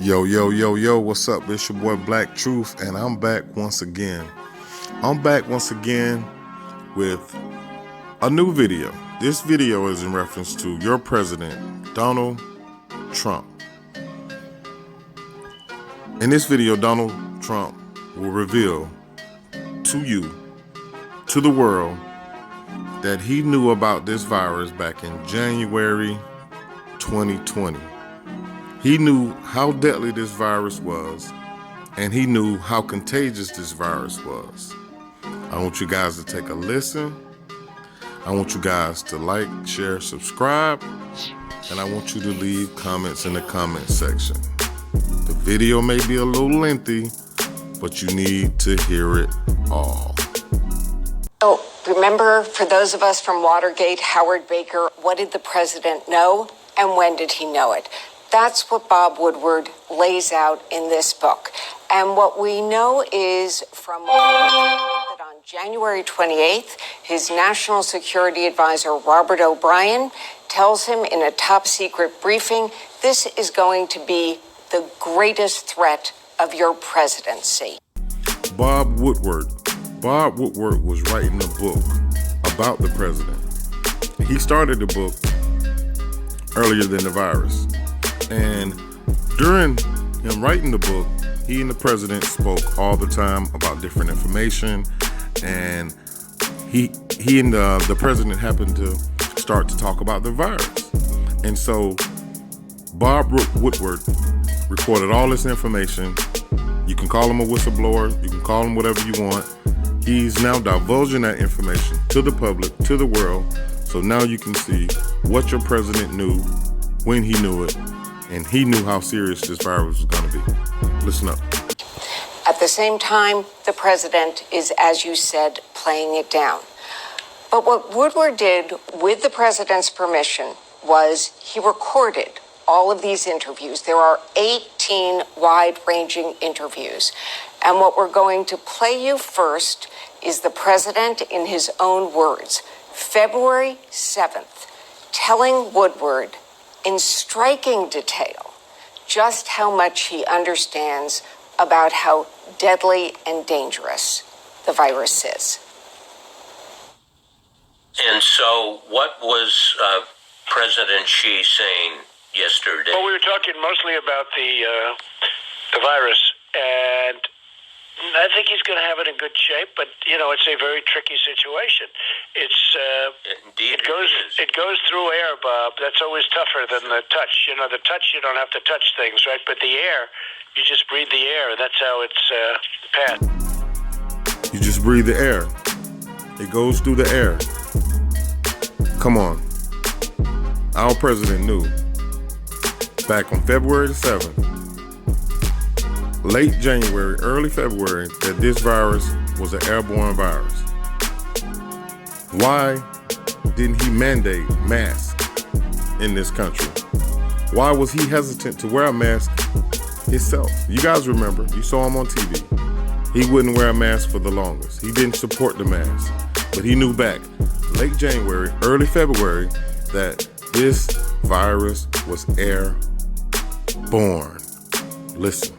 Yo, yo, yo, yo, what's up? It's your boy Black Truth, and I'm back once again. With a new video. This video is in reference to your president, Donald Trump. In this video, Donald Trump will reveal to you, to the world, that he knew about this virus back in January 2020. He knew how deadly this virus was, and he knew how contagious this virus was. I want you guys to take a listen. I want you guys to like, share, subscribe, and I want you to leave comments in the comment section. The video may be a little lengthy, but you need to hear it all. So remember, for those of us from Watergate, Howard Baker, what did the president know and when did he know it? That's what Bob Woodward lays out in this book. And what we know is from that on January 28th, his national security advisor, Robert O'Brien, tells him in a top secret briefing, this is going to be the greatest threat of your presidency. Bob Woodward was writing a book about the president. He started the book earlier than the virus. And during him writing the book, he and the president spoke all the time about different information. And he and the president happened to start to talk about the virus. And so Bob Woodward recorded all this information. You can call him a whistleblower. You can call him whatever you want. He's now divulging that information to the public, to the world. So now you can see what your president knew, when he knew it, and he knew how serious this virus was going to be. Listen up. At the same time, the president is, as you said, playing it down. But what Woodward did with the president's permission was he recorded all of these interviews. There are 18 wide-ranging interviews. And what we're going to play you first is the president in his own words, February 7th, telling Woodward in striking detail just how much he understands about how deadly and dangerous the virus is. And so what was President Xi saying yesterday? Well, we were talking mostly about the virus, and I think he's going to have it in good shape, but, it's a very tricky situation. Indeed It goes through air, Bob. That's always tougher than the touch. The touch, you don't have to touch things, right? But the air, you just breathe the air. That's how it's passed. You just breathe the air. It goes through the air. Come on. Our president knew back on February the 7th, late January, early February, that this virus was an airborne virus. Why didn't he mandate masks in this country? Why was he hesitant to wear a mask himself? You guys remember, you saw him on TV. He wouldn't wear a mask for the longest. He didn't support the mask. But he knew back late January, early February, that this virus was airborne. Listen.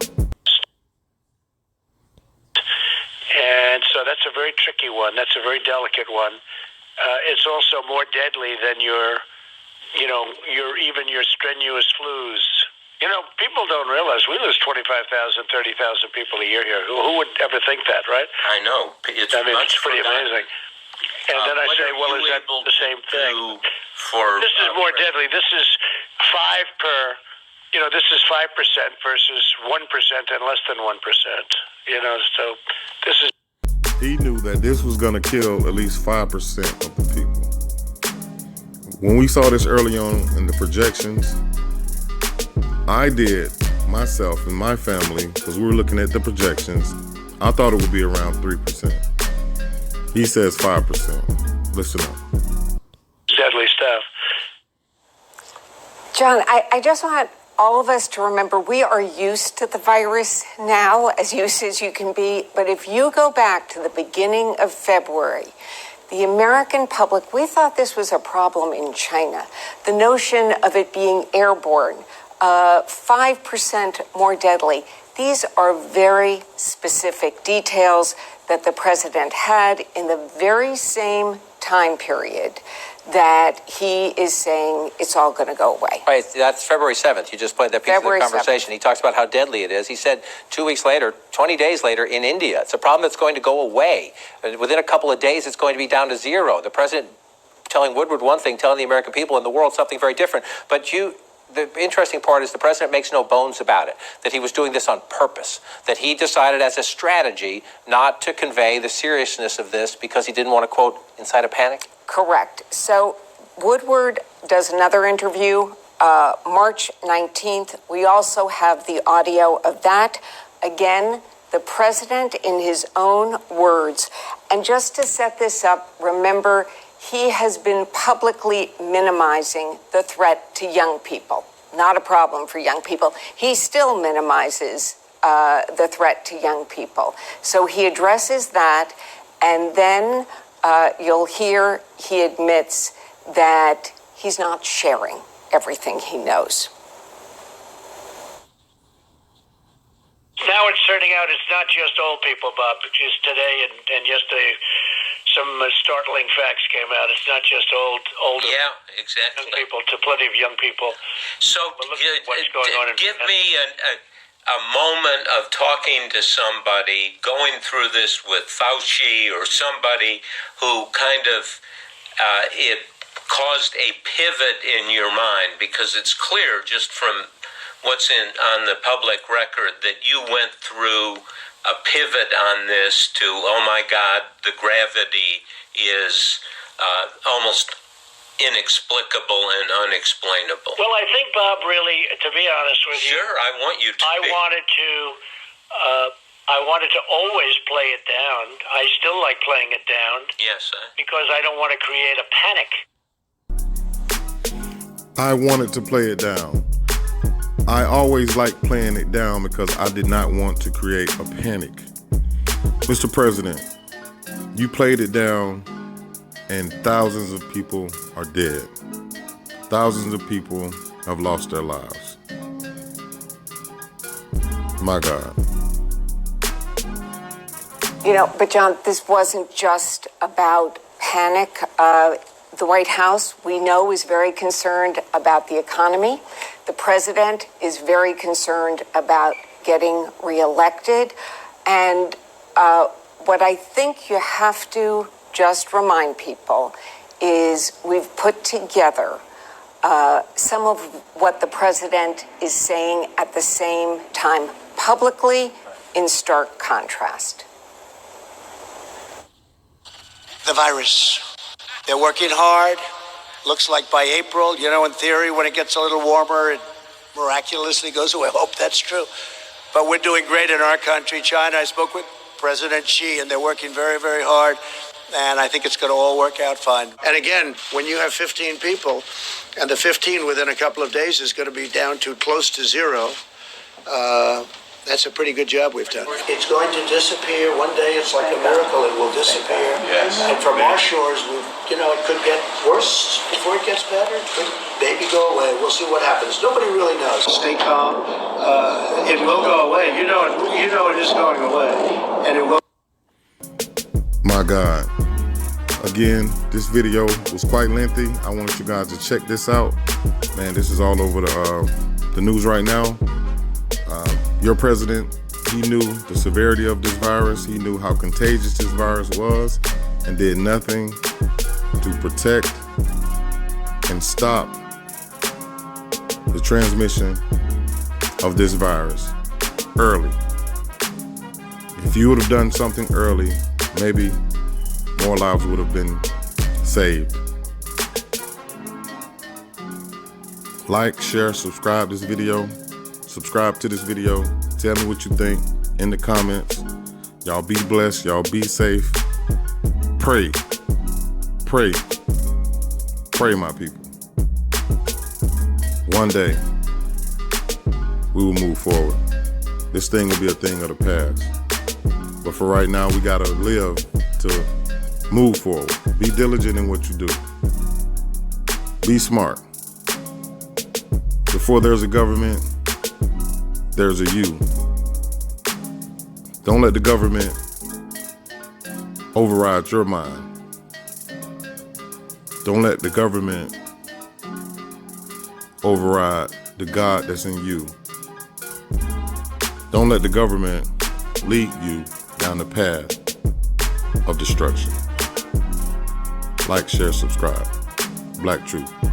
And so that's a very tricky one. That's a very delicate one. It's also more deadly than your strenuous flus. People don't realize we lose 25,000, 30,000 people a year here. Who would ever think that, right? I know. It's pretty amazing. And then I say, well, is that the same thing? This is more deadly. This is 5 per. This is 5% versus 1% and less than 1%. So this is. He knew that this was going to kill at least 5% of the people. When we saw this early on in the projections, I did myself and my family, because we were looking at the projections, I thought it would be around 3%. He says 5%. Listen up. Deadly stuff. John, I just want all of us to remember we are used to the virus now, as used as you can be. But if you go back to the beginning of February, the American public, we thought this was a problem in China. The notion of it being airborne, 5% more deadly. These are very specific details that the president had in the very same time period that he is saying it's all going to go away. Right, that's February 7th. You just played that piece of the conversation. 7th. He talks about how deadly it is. He said 2 weeks later, 20 days later in India, it's a problem that's going to go away. Within a couple of days, it's going to be down to zero. The president telling Woodward one thing, telling the American people and the world something very different. But the interesting part is the president makes no bones about it, that he was doing this on purpose, that he decided as a strategy not to convey the seriousness of this because he didn't want to, quote, incite a panic? Correct. So Woodward does another interview March 19th. We also have the audio of that. Again, the president in his own words. And just to set this up, remember, he has been publicly minimizing the threat to young people. Not a problem for young people. He still minimizes the threat to young people. So he addresses that, and then you'll hear he admits that he's not sharing everything he knows. Now it's turning out it's not just old people, Bob. Just today and yesterday, some startling facts came out. It's not just older exactly. young people, to plenty of young people. So what's going on give me a moment of talking to somebody, going through this with Fauci or somebody who kind of it caused a pivot in your mind, because it's clear just from what's on the public record that you went through a pivot on this to, oh my God, the gravity is almost inexplicable and unexplainable. Well, I think, Bob, really, to be honest with you, sure, I want you to. I wanted to always play it down. I still like playing it down. Yes, because I don't want to create a panic. I wanted to play it down. I always liked playing it down because I did not want to create a panic. Mr. President, you played it down and thousands of people are dead. Thousands of people have lost their lives. My God. You know, but John, this wasn't just about panic. The White House, we know, is very concerned about the economy. The president is very concerned about getting reelected. And what I think you have to just remind people is we've put together some of what the president is saying at the same time publicly in stark contrast. The virus. They're working hard. Looks like by April, in theory, when it gets a little warmer, it miraculously goes away. I hope that's true. But we're doing great in our country. China, I spoke with President Xi, and they're working very, very hard. And I think it's going to all work out fine. And again, when you have 15 people, and the 15 within a couple of days is going to be down to close to zero, that's a pretty good job we've done. It's going to disappear. One day it's like a miracle. It will disappear. Yes. And from our shores, it could get worse before it gets better. It could maybe go away. We'll see what happens. Nobody really knows. Stay calm. It will go away. You know it is going away. And it will. My God. Again, this video was quite lengthy. I want you guys to check this out. Man, this is all over the news right now. Your president, he knew the severity of this virus. He knew how contagious this virus was and did nothing to protect and stop the transmission of this virus early. If you would have done something early, maybe more lives would have been saved. Like, share, subscribe this video. Subscribe to this video. Tell me what you think in the comments. Y'all be blessed. Y'all be safe. Pray. Pray. Pray, my people. One day, we will move forward. This thing will be a thing of the past. But for right now, we gotta live to move forward. Be diligent in what you do. Be smart. Before there's a government, there's a you. Don't let the government override your mind. Don't let the government override the God that's in you. Don't let the government lead you down the path of destruction. Like, share, subscribe. Black Truth.